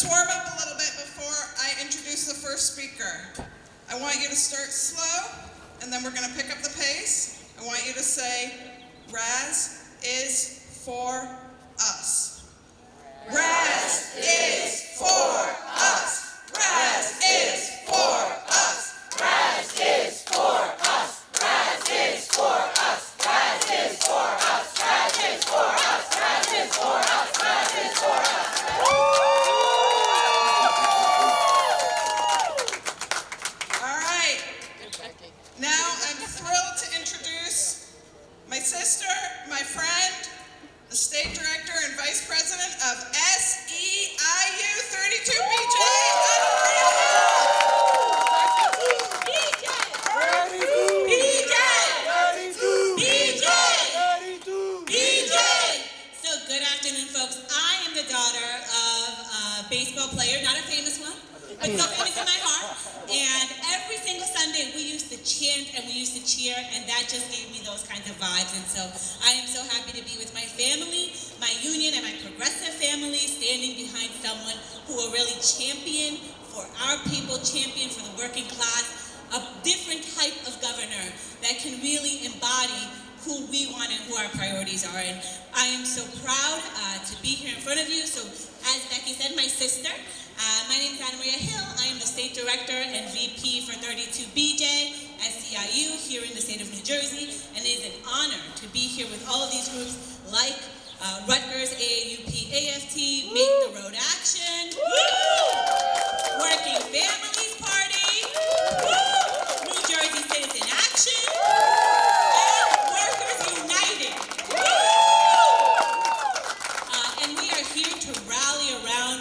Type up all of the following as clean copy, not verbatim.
Let's warm up a little bit before I introduce the first speaker. I want you to start slow, and then we're going to pick up the pace. I want you to say, Raz is for us. Raz is for us. Raz is for us. Raz is for us. Raz is for us. Raz is for us. Raz is for us. Raz is for us. Raz is for us. All right. Now I'm thrilled to introduce my sister, my friend, the State Director and Vice President of SEIU 32BJ, So good afternoon, folks. I am the daughter of a baseball player, not a famous one, but so famous in my heart. And every single Sunday we used to chant and we used to cheer, and that just gave me those kinds of vibes. And so I am so happy to be with my family, my union, and my progressive family, standing behind someone who will really champion for our people, champion for the working class, a different type of governor that can really embody who we want and who our priorities are. And I am so proud to be here in front of you. So as Becky said, my sister, my name is Anna Maria Hill. I am the State Director and VP for 32BJ, SEIU here in the state of New Jersey. And it is an honor to be here with all of these groups like Rutgers, AAUP, AFT, Make the Road Action, Working Families Party, New Jersey Citizen Action, and Workers United. And we are here to rally around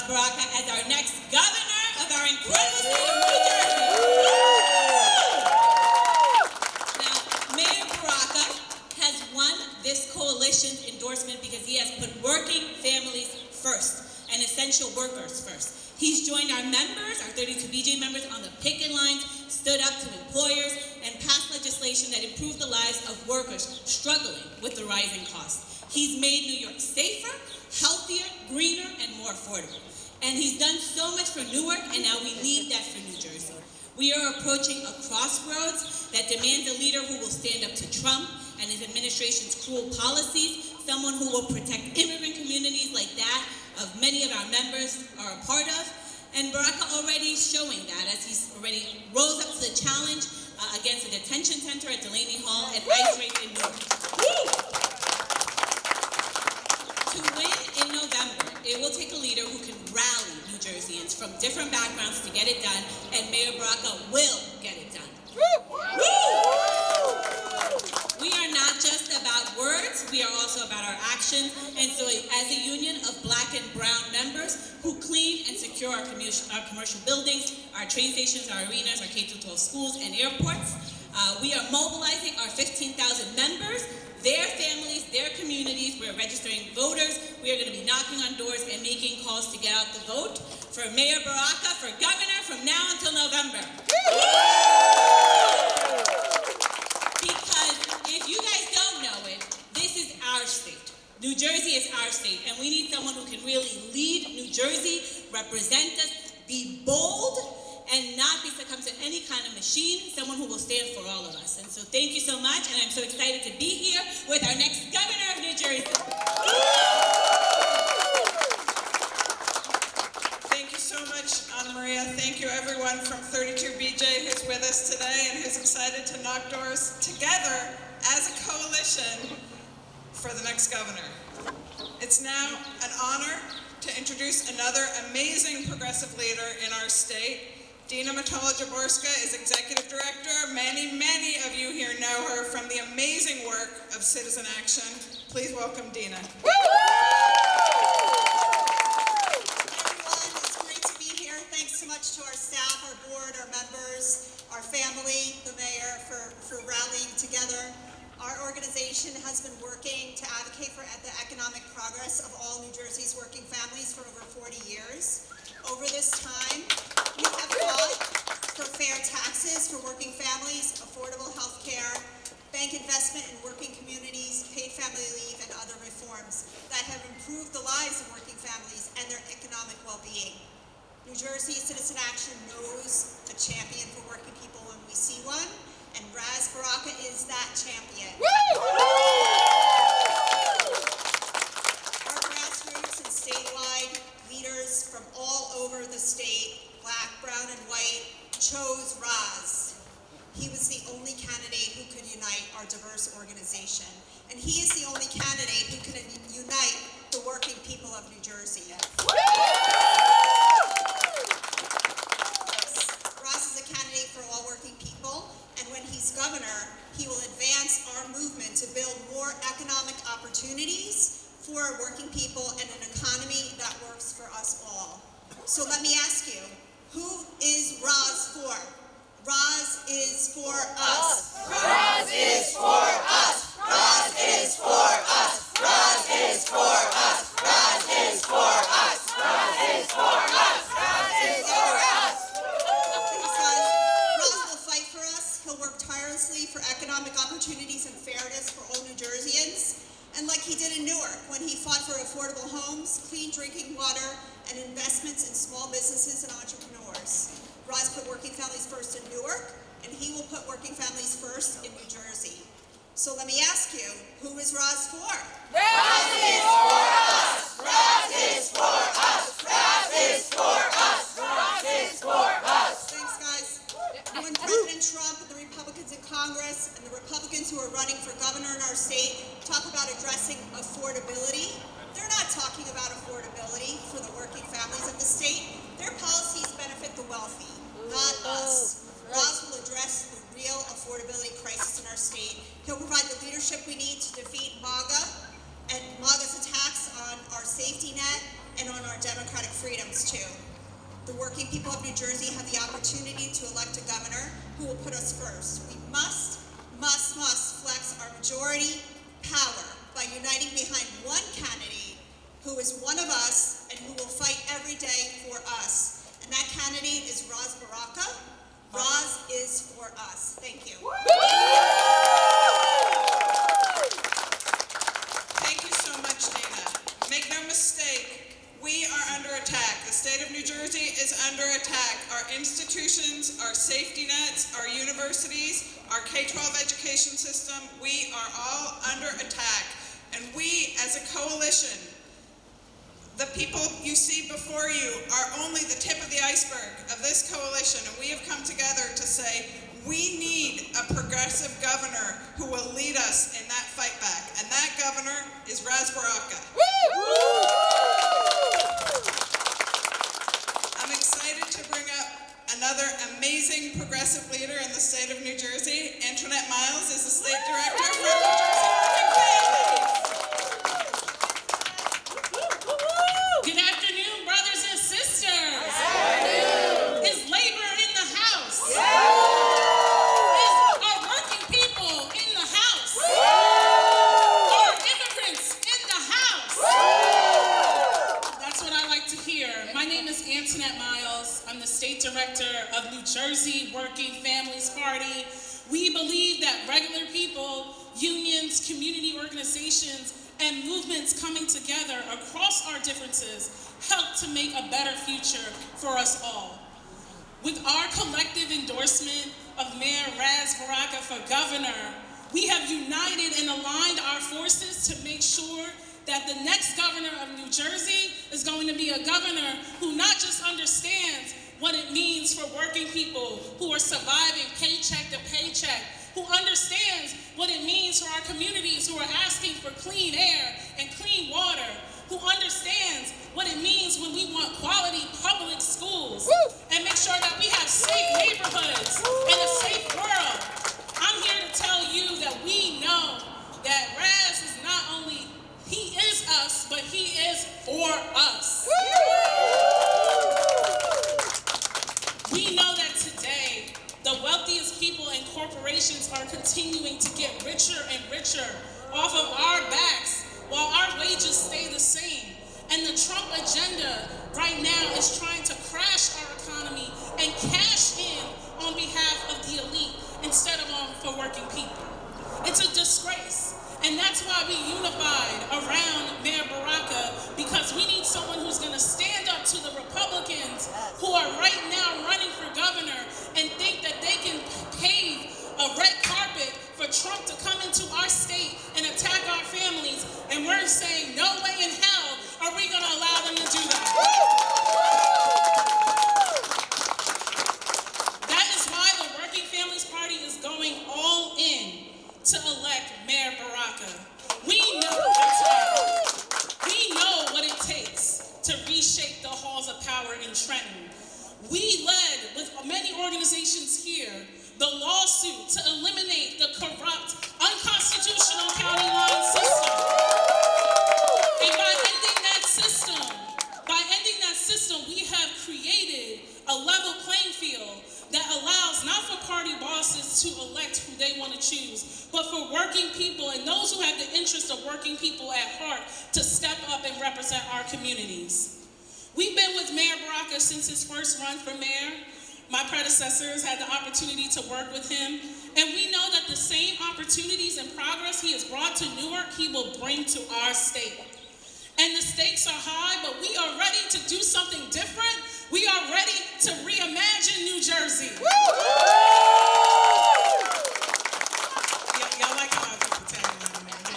Baraka as our next governor of our incredible state of New Jersey. Now, Mayor Baraka has won this coalition's endorsement because he has put working families first and essential workers first. He's joined our members, our 32BJ members, on the picket lines, stood up to employers, and passed legislation that improved the lives of workers struggling with the rising costs. He's made New York safer, healthier, greener, and more affordable. And he's done so much for Newark, and now we need that for New Jersey. We are approaching a crossroads that demands a leader who will stand up to Trump and his administration's cruel policies, someone who will protect immigrant communities like that of many of our members are a part of. And Baraka already showing that as he's already rose up to the challenge against the detention center at Delaney Hall and ICE rape in Newark. To win in November, it will take a leader who can rally New Jerseyans from different backgrounds to get it done, and Mayor Baraka will get it done. We are not just about words, we are also about our actions. And so as a union of Black and brown members who clean and secure our commercial buildings, our train stations, our arenas, our K-12 schools, and airports, we are mobilizing our 15,000 members, their families, their communities. We're registering voters. We are going to be knocking on doors and making calls to get out the vote for Mayor Baraka, for governor, from now until November. Because if you guys don't know it, this is our state. New Jersey is our state, and we need someone who can really lead New Jersey, represent us, be bold, and not be succumbed to any kind of machine, someone who will stand for all of us. And so thank you so much, and I'm so excited to be here with our next governor of New Jersey. Thank you so much, Anna Maria. Thank you, everyone from 32BJ who's with us today and who's excited to knock doors together as a coalition for the next governor. It's now an honor to introduce another amazing progressive leader in our state. Dina Matola-Jaborska is Executive Director. Many, many of you here know her from the amazing work of Citizen Action. Please welcome Dina. Everyone, it's great to be here. Thanks so much to our staff, our board, our members, our family, the mayor for rallying together. Our organization has been working to advocate for the economic progress of all New Jersey's working families for over 40 years. Over this time, we have fought for fair taxes for working families, affordable health care, bank investment in working communities, paid family leave, and other reforms that have improved the lives of working families and their economic well-being. New Jersey Citizen Action knows a champion for working people when we see one, and Raz Baraka is that champion. Our grassroots and statewide leaders from all over the state, black, brown, and white, chose Raz. He was the only candidate who could unite our diverse organization. And he is the only candidate who can unite the working people of New Jersey. Raz is a candidate for all working people, and when he's governor, he will advance our movement to build more economic opportunities for our working people and an economy that works for us all. So let me ask you, who is Raz for? Raz is for us. Raz is for us. Raz is for us. Raz is for us. Raz is for us. Raz is for us. Raz is for us. Raz will fight for us. He'll work tirelessly for economic opportunities and fairness for all New Jerseyans. And like he did in Newark, when he fought for affordable homes, clean drinking water, and investments in small businesses and entrepreneurs. Raz put working families first in Newark, and he will put working families first in New Jersey. So let me ask you, who is Raz for? Raz is for us. Raz is for us. Raz is for us. Raz is for us. Thanks, guys. When President Trump and the Republicans in Congress and the Republicans who are running for governor in our state talk about addressing affordability, they're not talking about affordability for the working families of the state. Their policies benefit the wealthy, not us. Raz will address the real affordability crisis in our state. He'll provide the leadership we need to defeat MAGA and MAGA's attacks on our safety net and on our democratic freedoms too. The working people of New Jersey have the opportunity to elect a governor who will put us first. We must flex our majority power by uniting behind one candidate who is one of us and who will fight every day for us. And that candidate is Raz Baraka. Raz is for us. Thank you. Thank you so much, Dana. Make no mistake, we are under attack. The state of New Jersey is under attack. Our institutions, our safety nets, our universities, our K-12 education system, we are all under attack. And we, as a coalition, the people you see before you are only the tip of the iceberg of this coalition, and we have come together to say we need a progressive governor who will lead us in that fight back, and that governor is Raz Baraka. I'm excited to bring up another amazing progressive leader in the state of New Jersey. Antoinette Miles is the state director for New Jersey Working Families. Good afternoon, brothers and sisters. Is labor in the house? Is our working people in the house? Are immigrants in the house? That's what I like to hear. My name is Antoinette Miles. I'm the state director of New Jersey Working Families Party. We believe that regular people, unions, community organizations, and movements coming together across our differences help to make a better future for us all. With our collective endorsement of Mayor Raz Baraka for governor, we have united and aligned our forces to make sure that the next governor of New Jersey is going to be a governor who not just understands what it means for working people who are surviving paycheck to paycheck, who understands what it means for our communities who are asking for clean air and clean water, who understands what it means when we want quality public schools and make sure that we have safe neighborhoods and a safe world. I'm here to tell you that we know that Raz is not only, he is us, but he is for us. We know that today, the wealthiest people and corporations are continuing to get richer and richer off of our backs while our wages stay the same. And the Trump agenda right now is trying to crash our economy and cash in on behalf of the elite instead of for working people. disgrace. And that's why we unified around Mayor Baraka, because we need someone who's going to stand up to the Republicans who are right now running for governor and think that they can pave a red carpet for Trump to come into our state and attack our families. And we're saying, no way in hell are we going to allow them to do that. That is why the Working Families Party is going all in to elect Mayor Baraka. We know what it takes to reshape the halls of power in Trenton. We led, with many organizations here, the lawsuit to eliminate the corrupt, unconstitutional county line system. And by ending that system, we have created a level playing field that allows not for party bosses to elect who they want to choose, but for working people and those who have the interest of working people at heart to step up and represent our communities. We've been with Mayor Baraka since his first run for mayor. My predecessors had the opportunity to work with him, and we know that the same opportunities and progress he has brought to Newark, he will bring to our state. And the stakes are high, but we are ready to do something different. We are ready to reimagine New Jersey. Y'all like how I put the tagline in there.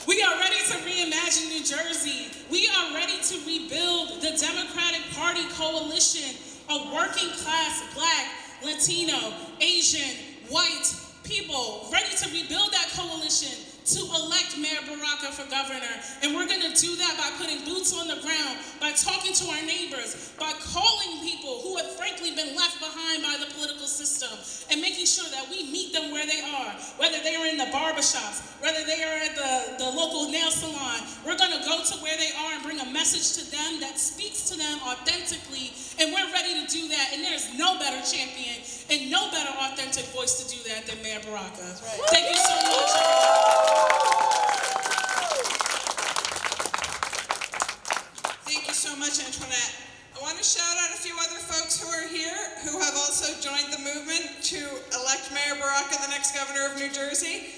We are ready to reimagine New Jersey. We are ready to rebuild the Democratic Party coalition of working class, Black, Latino, Asian, white people, ready to rebuild that coalition to elect Mayor Baraka for governor. And we're going to do that by putting boots on the ground, by talking to our neighbors, by calling people who have frankly been left behind by the political system, and making sure that we meet them where they are, whether they are in the barbershops, whether they are at the local nail salon. We're going to go to where they are and bring a message to them that speaks to them authentically, and we're ready to do that. And there's no better champion and no better authentic voice to do that than Mayor Baraka. Right. Thank you so much. Thank you so much, Antoinette. I want to shout out a few other folks who are here who have also joined the movement to elect Mayor Baraka the next governor of New Jersey.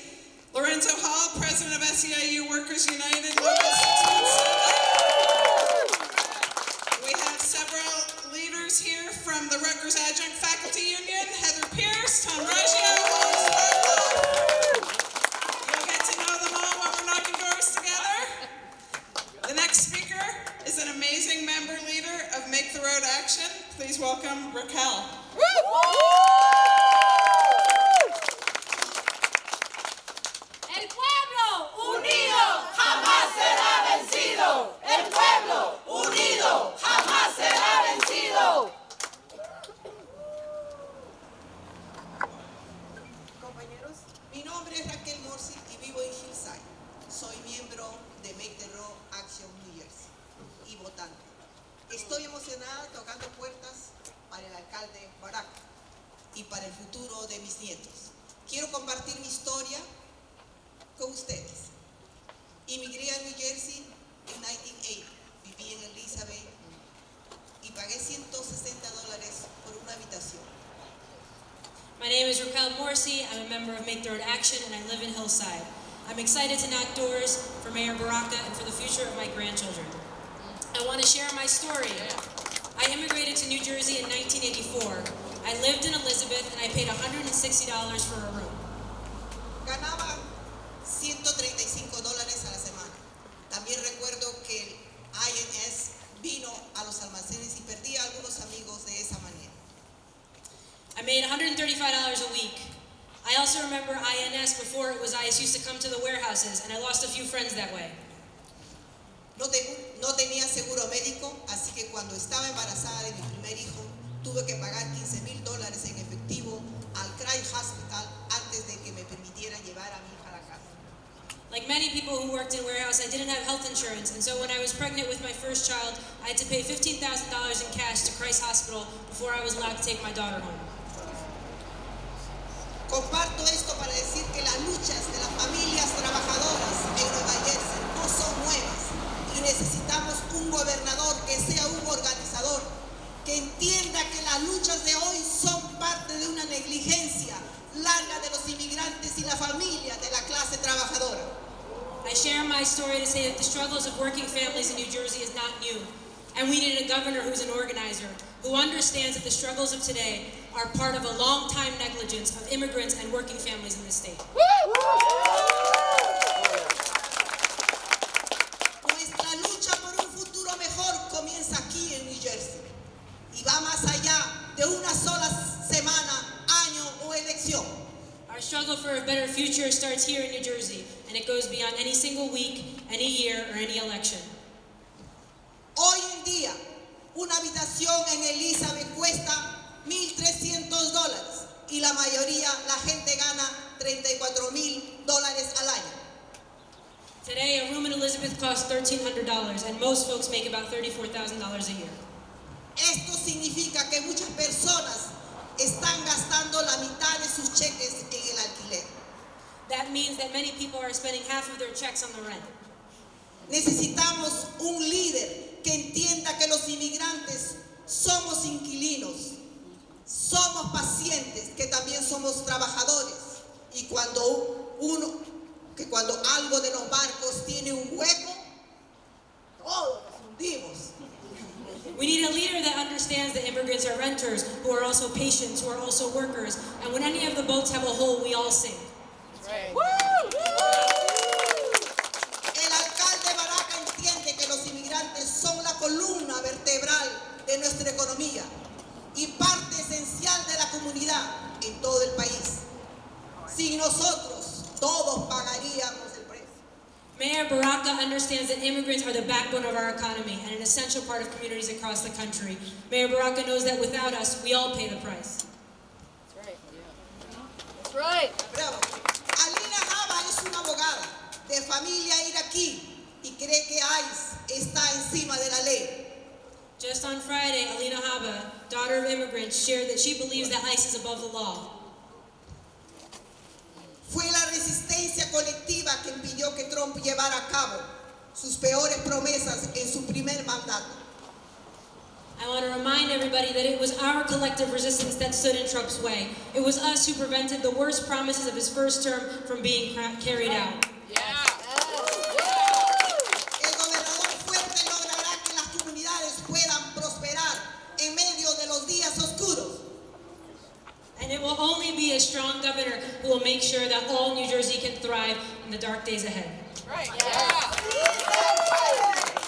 Lorenzo Hall, president of SEIU Workers United, Local 617. We have several leaders here from the Rutgers Adjunct Faculty Union, Heather Pierce, Tom Raggio, Hollis Hartwell. You'll get to know them all when we're knocking doors together. The next speaker is an amazing member leader of Make the Road Action. Please welcome Raquel. El pueblo unido jamás será vencido. El pueblo unido jamás será vencido. Compañeros, mi nombre es Raquel Morsi y vivo en Hillside. Soy miembro de Make the Road Action New Jersey y votante. Estoy emocionada tocando puertas para el alcalde Baraka y para el futuro de mis nietos. Quiero compartir mi historia con ustedes. Inmigré a New Jersey en 1980. Viví en Elizabeth y pagué $160 por una habitación. My name is Raquel Morsi. I'm a member of Make the Road Action, and I live in Hillside. I'm excited to knock doors for Mayor Baraka and for the future of my grandchildren. I want to share my story. I immigrated to New Jersey in 1984. I lived in Elizabeth, and I paid $160 for a room. Ganaba $135 a la semana. También recuerdo que el INS vino a los almacenes y perdí a algunos amigos de esa manera. I made $135 a week. I also remember INS before it was ICE used to come to the warehouses, and I lost a few friends that way. No tenía seguro médico, así que cuando estaba embarazada de mi primer hijo, tuve que pagar $15,000 en efectivo al Cry Hospital antes de que me permitieran llevar a mi hija a la casa. Like many people who worked in warehouse, I didn't have health insurance, and so when I was pregnant with my first child, I had to pay $15,000 in cash to Christ Hospital before I was allowed to take my daughter home. Comparto esto para decir que las luchas de las familias trabajadoras en Nueva Jersey no son nuevas y necesitamos un gobernador que sea un organizador, que entienda que las luchas de hoy son parte de una negligencia. larga de los inmigrantes y la familia de la clase trabajadora. I share my story to say that the struggles of working families in New Jersey is not new. And we need a governor who's an organizer, who understands that the struggles of today are part of a long-time negligence of immigrants and working families in this state. Nuestra lucha por un futuro mejor comienza aquí en New Jersey y va más allá de una sola semana, año o elección. Our struggle for a better future starts here in New Jersey, and it goes beyond any single week, any year, or any election. Hoy en día, una habitación en Elizabeth cuesta $1,300 y la mayoría, la gente gana $34,000 al año. Today, a room in Elizabeth costs $1,300, and most folks make about $34,000 a year. Esto significa que muchas personas están gastando la mitad de sus cheques en el alquiler. That means that many people are spending half of their checks on the rent. Necesitamos un líder que entienda que los inmigrantes somos inquilinos, somos pacientes, que también somos trabajadores. Y cuando algo de los barcos tiene un hueco, todos nos hundimos. We need a leader that understands that immigrants are renters, who are also patients, who are also workers, and when any of the boats have a hole, we all sink. El alcalde Baraka entiende que los inmigrantes son la columna vertebral de nuestra economía y parte esencial de la comunidad en todo el país. Sin nosotros, todos pagaríamos el precio. Mayor Baraka understands that immigrants are the backbone of our economy and an essential part of communities across the country. Mayor Baraka knows that without us, we all pay the price. That's right. Bravo. Alina Java es una abogada de familia iraquí y cree que ICE está encima de la ley. Just on Friday, Alina Haba, daughter of immigrants, shared that she believes that ICE is above the law. Fue la resistencia colectiva que impidió que Trump llevara a cabo sus peores promesas en su primer mandato. I want to remind everybody that it was our collective resistance that stood in Trump's way. It was us who prevented the worst promises of his first term from being carried out. El gobernador fuerte logrará que las comunidades puedan prosperar en medio de los días oscuros. And it will only be a strong governor who will make sure that all New Jersey can thrive in the dark days ahead. Right.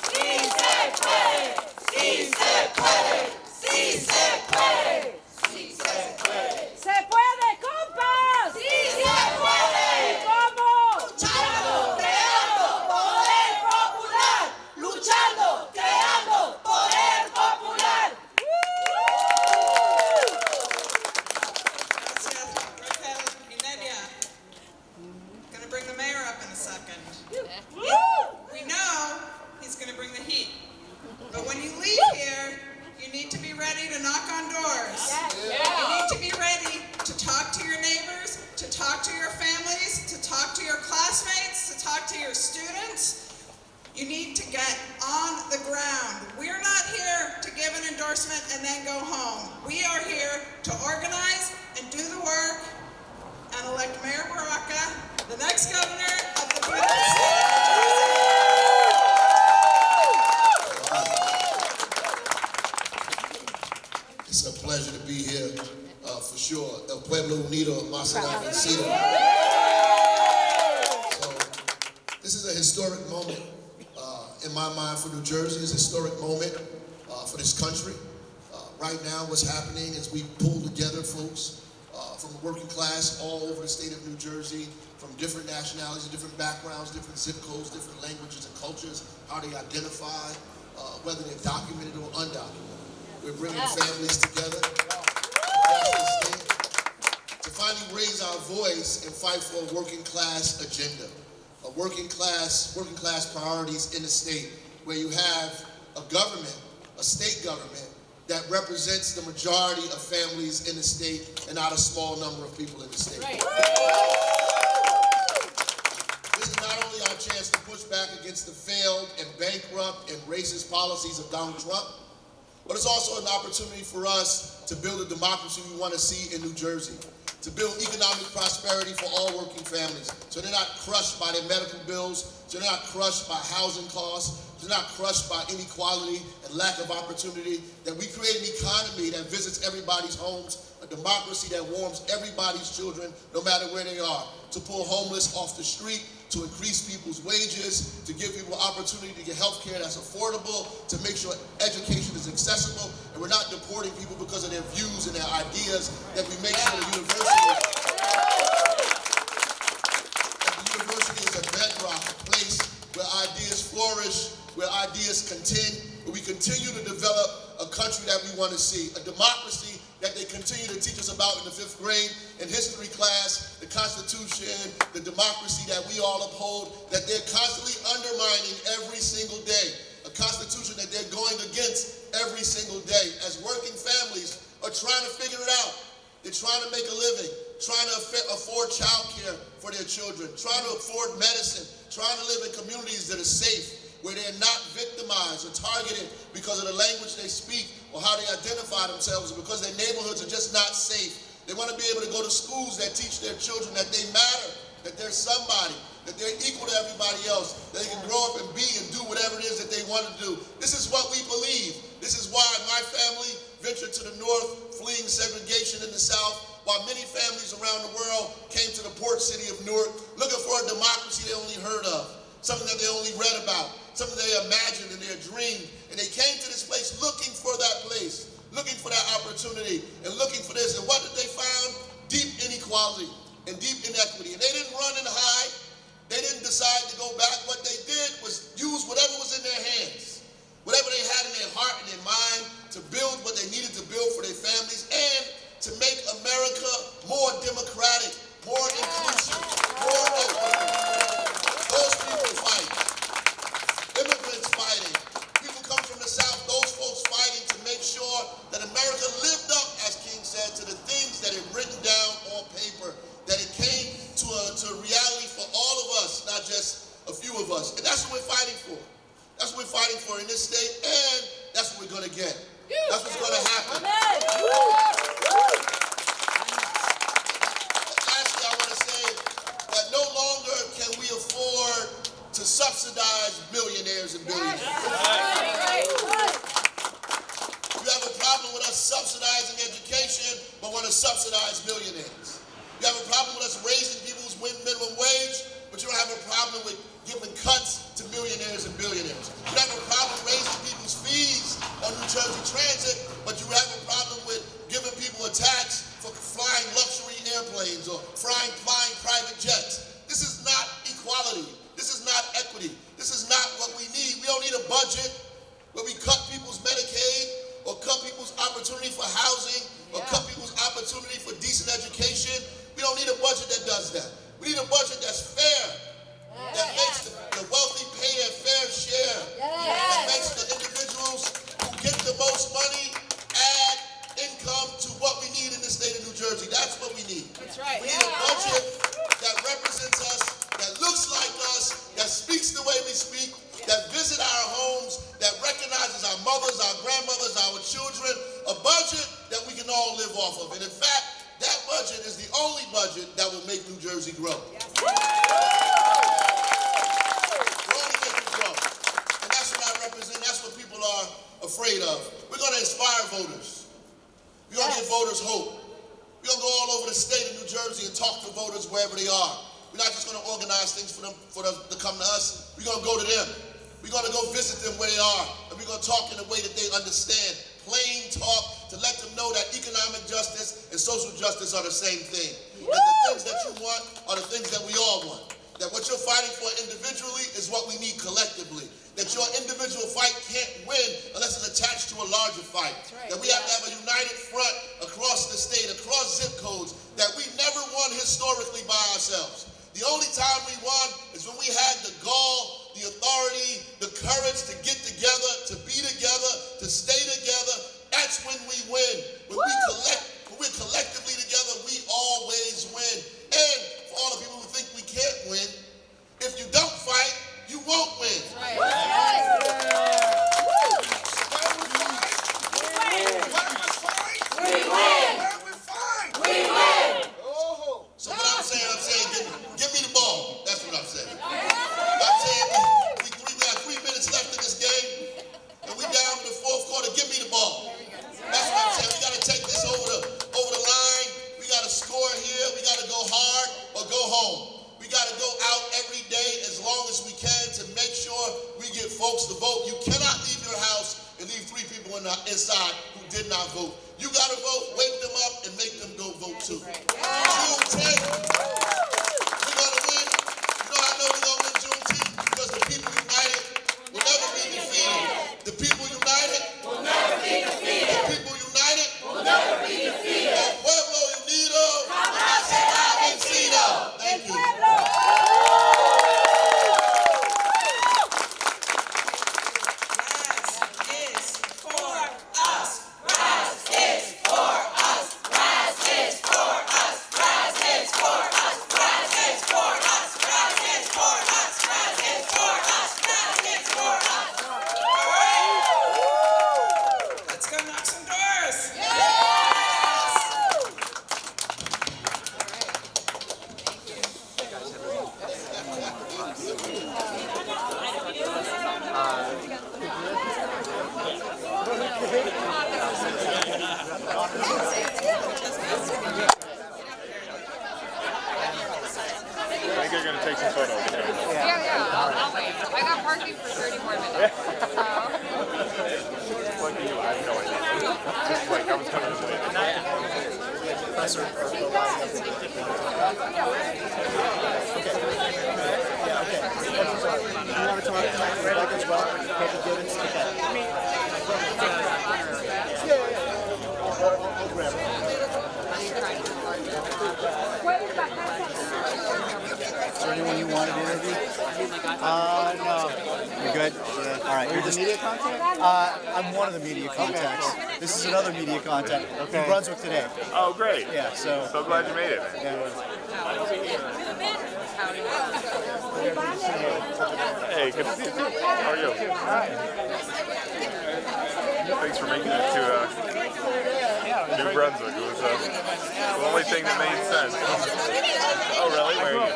Sí se puede. Sí se puede. Sí se puede. Sí se puede. ¡Se puede, compas! ¡Sí se puede! ¿Cómo? Luchando, creando poder popular. Luchando, creando poder popular. Gracias, Raquel y Nedia. Gonna bring the mayor up in a second. We know he's gonna bring the heat. But when you leave here, you need to be ready to knock on doors. You need to be ready to talk to your neighbors, to talk to your families, to talk to your classmates, to talk to your students. You need to get on the ground. We're not here to give an endorsement and then go home. We are here to organize and do the work and elect Mayor Baraka, the next governor of the beautiful state of New Jersey. It's a pleasure to be here, for sure. El Pueblo Unido, más allá vencido. So, this is a historic moment in my mind for New Jersey. It's a historic moment for this country. Right now, what's happening is we pull together folks from the working class all over the state of New Jersey, from different nationalities, different backgrounds, different zip codes, different languages and cultures, how they identify, whether they're documented or undocumented. We're bringing families together across the state to finally raise our voice and fight for a working class agenda, a working class priorities in the state, where you have a government, a state government, that represents the majority of families in the state and not a small number of people in the state. Right. This is not only our chance to push back against the failed and bankrupt and racist policies of Donald Trump, but it's also an opportunity for us to build a democracy we want to see in New Jersey, to build economic prosperity for all working families. So they're not crushed by their medical bills, so they're not crushed by housing costs, they're not crushed by inequality and lack of opportunity, that we create an economy that visits everybody's homes, a democracy that warms everybody's children no matter where they are, to pull homeless off the street, to increase people's wages, to give people opportunity to get health care that's affordable, to make sure education is accessible, and we're not deporting people because of their views and their ideas, that we make sure the university is a bedrock, a place where ideas flourish, where ideas contend, where we continue to develop a country that we want to see, a democracy that they continue to teach us about in the 5th grade in history class, the Constitution, the democracy that we all uphold, that they're constantly undermining every single day, a Constitution that they're going against every single day, as working families are trying to figure it out. They're trying to make a living, trying to afford child care for their children, trying to afford medicine, trying to live in communities that are safe, where they're not victimized or targeted because of the language they speak or how they identify themselves, or because their neighborhoods are just not safe. They want to be able to go to schools that teach their children that they matter, that they're somebody, that they're equal to everybody else, that they can grow up and be and do whatever it is that they want to do. This is what we believe. This is why my family ventured to the north, fleeing segregation in the south, while many families around the world came to the port city of Newark, looking for a democracy they only heard of, something that they only read about, something they imagined in their dream. And they came to this place looking for that place, looking for that opportunity, and looking for this. And what did they find? Deep inequality and deep inequity. And they didn't run and hide. They didn't decide to go back. What they did was use whatever was in their hands, whatever they had in their heart and their mind, to build what they needed to build for their families and to make America more democratic, more inclusive, more equitable. Those people fight. Immigrants fighting. People come from the South, those folks fighting to make sure that America lived up, as King said, to the things that it written down on paper, that it came to reality for all of us, not just a few of us. And that's what we're fighting for. That's what we're fighting for in this state, and that's what we're going to get. That's what's going to happen. Lastly, I want to say that no longer can we afford to subsidize millionaires and billionaires. You have a problem with us subsidizing education, but want to subsidize millionaires. You have a problem with us raising people's minimum wage, but you don't have a problem with giving cuts to millionaires and billionaires. You have a problem raising people's fees on New Jersey Transit, but you have a problem with giving people a tax for flying luxury airplanes or flying private jets. This is not equality. This is not equity. This is not what we need. We don't need a budget where we cut people's Medicaid or cut people's opportunity for housing or cut people's opportunity for decent education. We don't need a budget that does that. We need a budget that's fair, that makes the wealthy pay their fair share, that makes the individuals who get the most money add income to what we need in the state of New Jersey. That's what we need. That's right. We need a budget that represents us, that looks like us, that speaks the way we speak, that visit our homes, that recognizes our mothers, our grandmothers, our children, a budget that we can all live off of. And in fact, that budget is the only budget that will make New Jersey grow. Will only make it grow. And that's what I represent. That's what people are afraid of. We're going to inspire voters. We're going to give voters hope. We're going to go all over the state of New Jersey and talk to voters wherever they are. We're not just going to organize things for them to come to us. We're going to go to them. We're going to go visit them where they are. And we're going to talk in a way that they understand. Plain talk to let them know that economic justice and social justice are the same thing. That the things that you want are the things that we all want. That what you're fighting for individually is what we need collectively. That your individual fight can't win unless it's attached to a larger fight. That we have to have a united front across the state, across zip codes, that we never won historically by ourselves. The only time we won is when we had the gall, the authority, the courage to get together, to be together, to stay together. That's when we win. When we're collectively together, we always win. And for all the people who think we can't win, if you don't fight, you won't win. Right. We win. vote. You cannot leave your house and leave 3 people inside who did not vote. You got to vote, wake them up, and make them go vote too. Juneteenth, we're going to win. You know, I know we're going to win Juneteenth because the people united will never be defeated. The people united will never be defeated. The people united will never be defeated. El pueblo unido jamás será vencido. Thank you. Let's go knock some doors. I think they're going to take some photos. Yeah, I'll wait. I got parking for 30 more minutes. Lucky you, I have no idea. Just like I was coming this way. Is there anyone you wanted to interview? No. You good? Yeah. All right. You're the media contact? I'm one of the media contacts. This is another media contact from Brunswick today. Oh, great. Yeah, so. So glad you made it, man. Yeah. Hey, good to see you. How are you? Thanks for making it to New Brunswick. It was the only thing that made sense. Oh, really? Where are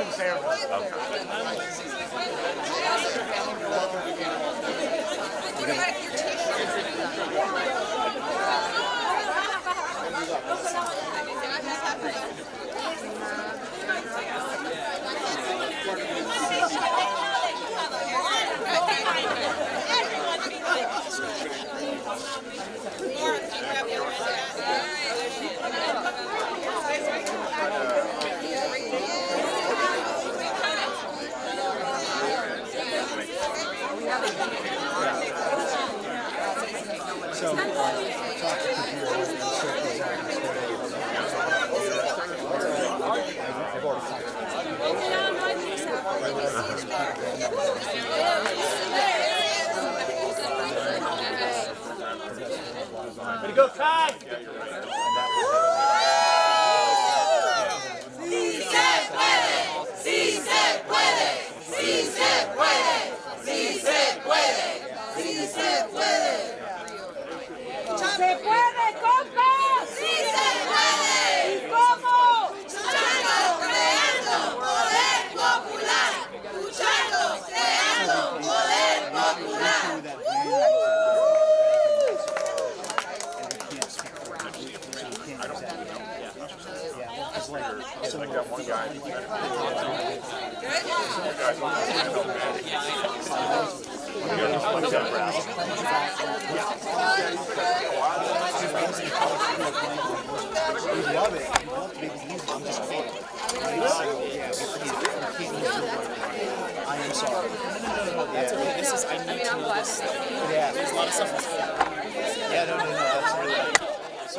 So, talk to computer. I've already Way to go, Kai! Sí se puede, sí se puede, sí se puede, sí se puede, sí se puede. ¡Se puede, Coco! ¡Sí se puede! ¿Y cómo? Luchando, creando poder popular. Luchando, creando poder popular. I got one guy. We love it. We love to be able to use it. I'm just kidding. Right? So, yeah, we can't use it. I am sorry. That's okay. This is, I need to know this. Yeah. There's a lot of stuff that's yeah, no, absolutely. So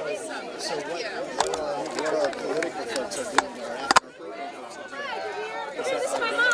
what our political folks are doing are after our program. This is my mom.